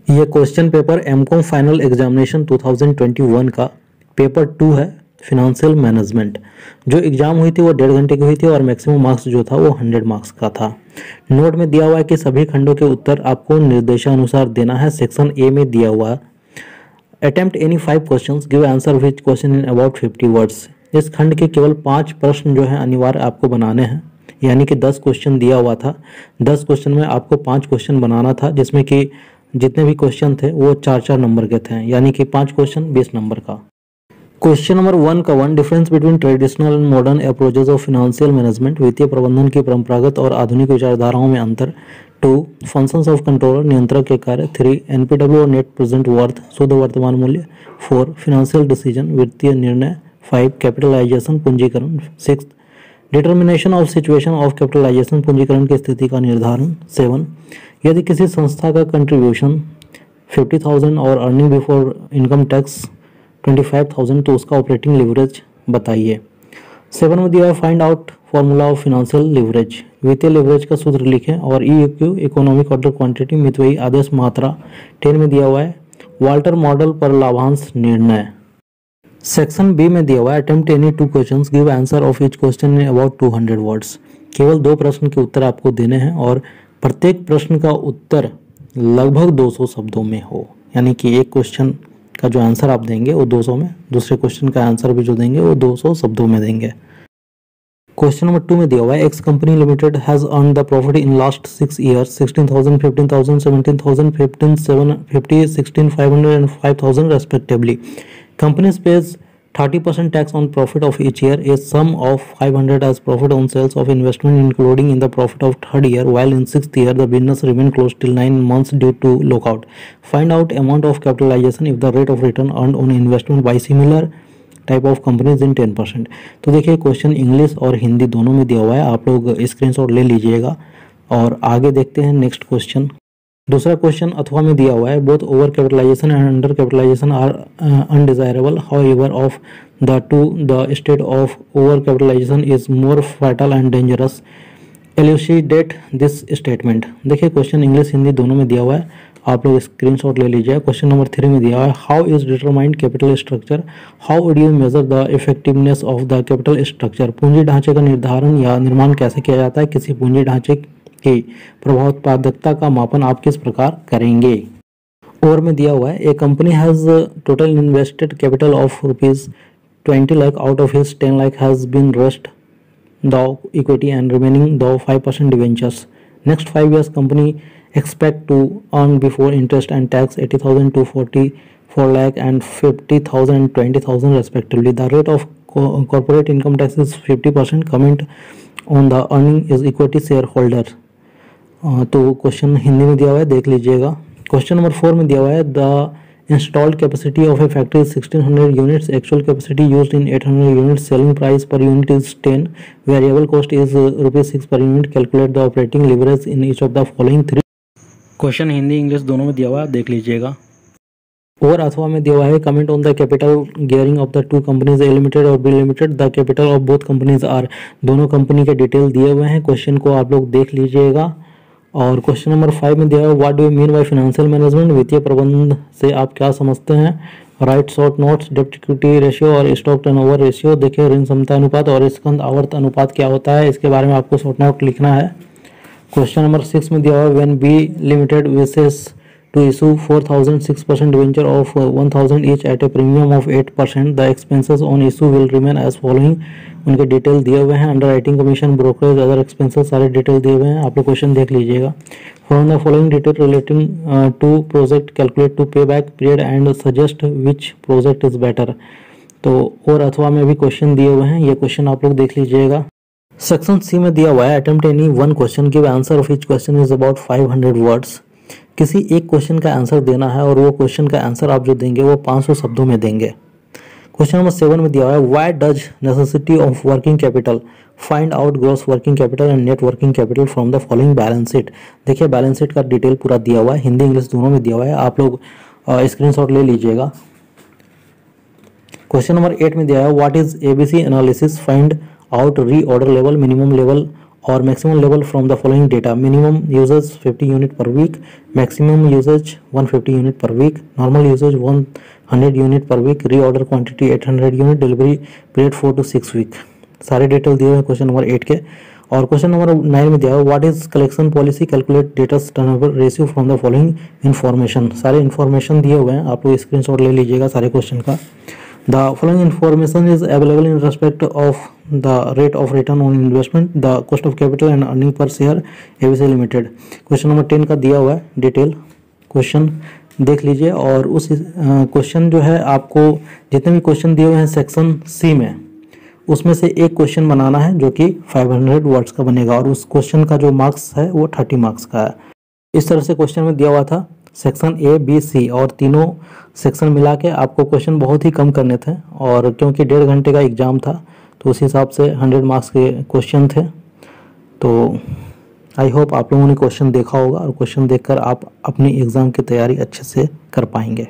ये question paper MCom final examination 2021 का paper 2 है, फिनेंशियल मैनेजमेंट। जो एग्जाम हुई थी वो 1.5 घंटे की हुई थी और मैक्सिमम मार्क्स जो था वो 100 मार्क्स का था। नोट में दिया हुआ है कि सभी खंडों के उत्तर आपको निर्देशानुसार देना है। सेक्शन ए में दिया हुआ है attempt any 5 questions, give answer which question in about 50 words. इस खंड के केवल 5 प्रश्न जो है अनिवार्य आपको बनाने हैं, यानी कि 10 क्वेश्चन दिया हुआ था। 10 क्वेश्चन में आपको 5 क्वेश्चन बनाना था, जिसमें कि जितने भी क्वेश्चन थे वो 4-4 नंबर के थे, यानी कि 5 क्वेश्चन 20 नंबर का। क्वेश्चन नंबर 1 का 1 difference between traditional and modern approaches of financial management, वित्तीय प्रबंधन की परंपरागत और आधुनिक विचारधाराओं में अंतर। 2 फंक्शंस ऑफ कंट्रोलर, नियंत्रक के कार्य। 3 एनपीडब्ल्यू और नेट प्रेजेंट वर्थ, शुद्ध वर्तमान मूल्य। 4 फाइनेंशियल डिसीजन, वित्तीय निर्णय। 5 कैपिटलाइजेशन, पूंजीकरण। 6 determination of situation of capitalisation, पूंजीकरण की स्थिति का निर्धारण। 7 यदि किसी संस्था का कंट्रीब्यूशन 50,000 और अर्निंग बिफोर इनकम टैक्स 25,000 तो उसका ऑपरेटिंग लिवरेज बताइए। 7 में दिया है find out formula of financial leverage, वित्तीय लिवरेज का सूत्र लिखें। और ईक्यू इकोनॉमिक ऑर्डर क्वांटिटी, मितव्ययी आदेश मात्रा। 10 में दिया हुआ है वाल्टर मॉडल पर लाभांश निर्णय। सेक्शन बी में दिया हुआ है attempt any 2 questions, give answer of each question in about 200 words. केवल 2 प्रश्न के उत्तर आपको देने हैं और प्रत्येक प्रश्न का उत्तर लगभग 200 शब्दों में हो, यानी कि एक क्वेश्चन का जो आंसर आप देंगे वो 200 में, दूसरे क्वेश्चन का आंसर भी जो देंगे वो 200 शब्दों में देंगे। क्वेश्चन नंबर 2 में दिया हुआ है x company limited has earn the profit in last 6 years 16,000, 15,000, 17,000, 50, 16,500 and 5,000 respectively. Companies pays 30% tax on profit of each year. A sum of 500 as profit on sales of investment including in the profit of third year, while in 6th year the business remain closed till 9 months due to lockout. Find out amount of capitalization if the rate of return earned on investment by similar type of companies in 10%. तो देखिए question English और हिंदी दोनों में दिया हुआ है, आप लोग स्क्रीनशॉट ले लीजिएगा और आगे देखते हैं नेक्स्ट क्वेश्चन। दूसरा क्वेश्चन अथवा में दिया हुआ है both over capitalization and under capitalization are undesirable, however of the two the state of over capitalization is more fatal and dangerous, elucidate this statement. देखिए क्वेश्चन इंग्लिश हिंदी दोनों में दिया हुआ है, आप लोग स्क्रीनशॉट ले लीजिए। क्वेश्चन नंबर 3 में दिया हुआ है how is determined capital structure, how would you measure the effectiveness of the capital structure. पूंजी ढांचे का निर्धारण या निर्माण कैसे किया जाता है, किसी पूंजी ढांचे की प्रभावोत्पादकता का मापन आप किस प्रकार करेंगे। और में दिया हुआ है a company has total invested capital of ₹20 lakh, out of his 10 lakh has been raised the equity and remaining the 5% debentures. Next 5 years company expect to earn before interest and tax 80,000 to 44 lakh and 50,000 and 20,000 respectively. The rate of corporate income tax is 50%. Comment on the earning is equity shareholder. तो question Hindi में दिया हुआ है, देख लीजिएगा। Question number 4 में दिया हुआ है the installed capacity of A factory 1600 units, actual capacity used in 800 units, selling price per unit is 10, variable cost is ₹6 per unit, calculate the operating leverage in each of the following 3। Question Hindi English दोनों में दिया हुआ है, देख लीजिएगा। और अथवा में दिया हुआ है comment on the capital gearing of the 2 companies A limited और B limited, the capital of both companies are. दोनों कंपनी के डिटेल दिए हुए हैं, क्वेश्चन को आप लोग देख लीजिएगा। और क्वेश्चन नंबर 5 में दिया हुआ what do you mean by financial management, वित्तीय प्रबंधन से आप क्या समझते हैं। राइट शॉर्ट नोट्स, डेब्ट इक्विटी रेशियो और स्टॉक टर्नओवर रेशियो। देखिए ऋण क्षमता अनुपात और स्कंद आवर्त अनुपात क्या होता है, इसके बारे में आपको शॉर्ट नोट लिखना है। क्वेश्चन नंबर 6 में दिया हुआ when B limited wishes to issue 4,000 6% debenture of 1,000 each at a premium of 8%, the expenses on issue will remain as following. उनके डिटेल दिए हुए हैं, underwriting commission, brokerage, other expenses, सारे डिटेल दिए हुए हैं, आप लोग क्वेश्चन देख लीजिएगा। From the following detail relating to project calculate to pay back period and suggest which project is better. तो और अथवा में भी क्वेश्चन दिए हुए हैं, ये क्वेश्चन आप लोग देख लीजिएगा। सेक्शन सी में दिया हुआ है attempt any 1 question, give answer of each question is about 500 words. किसी एक क्वेश्चन का आंसर देना है और वो क्वेश्चन का आंसर आप जो देंगे वो 500 शब्दों में देंगे। क्वेश्चन नंबर 7 में दिया हुआ है why does necessity of working capital, find out gross working capital and net working capital from the following balance sheet. देखिए बैलेंस शीट का डिटेल पूरा दिया हुआ है, हिंदी इंग्लिश दोनों में दिया हुआ है, आप लोग स्क्रीनशॉट ले लीजिएगा। क्वेश्चन नंबर 8 में दिया है what is ABC analysis, find out reorder level, minimum level और maximum level from the following data, minimum usage 50 unit per week, maximum usage 150 unit per week, normal usage 100 unit per week, reorder quantity 800 unit, delivery period 4 to 6 week. सारे detail दिए हुए हैं question number 8 के। और question number 9 में दिया हुआ what is collection policy, calculate debtors turnover ratio from the following information. सारे इन्फॉर्मेशन दिए हुए हैं, आप लोग स्क्रीनशॉट ले लीजिएगा सारे क्वेश्चन का। The following information is available in respect of the rate of return on investment, the cost of capital and earning per share ABC Limited। Question number 10 का दिया हुआ है डिटेल क्वेश्चन, देख लीजिए। और उस क्वेश्चन जो है आपको जितने भी क्वेश्चन दिए हुए हैं सेक्शन सी में, उसमें से एक क्वेश्चन बनाना है जो कि 500 वर्ड्स का बनेगा और उस क्वेश्चन का जो मार्क्स है वो 30 मार्क्स का है। इस तरह से क्वेश्चन में दिया हुआ था सेक्शन ए बी सी, और तीनों सेक्शन मिला के आपको क्वेश्चन बहुत ही कम करने थे। और क्योंकि 1.5 घंटे का एग्ज़ाम था तो उस हिसाब से 100 मार्क्स के क्वेश्चन थे। तो आई होप आप लोगों ने क्वेश्चन देखा होगा और क्वेश्चन देखकर आप अपनी एग्ज़ाम की तैयारी अच्छे से कर पाएंगे।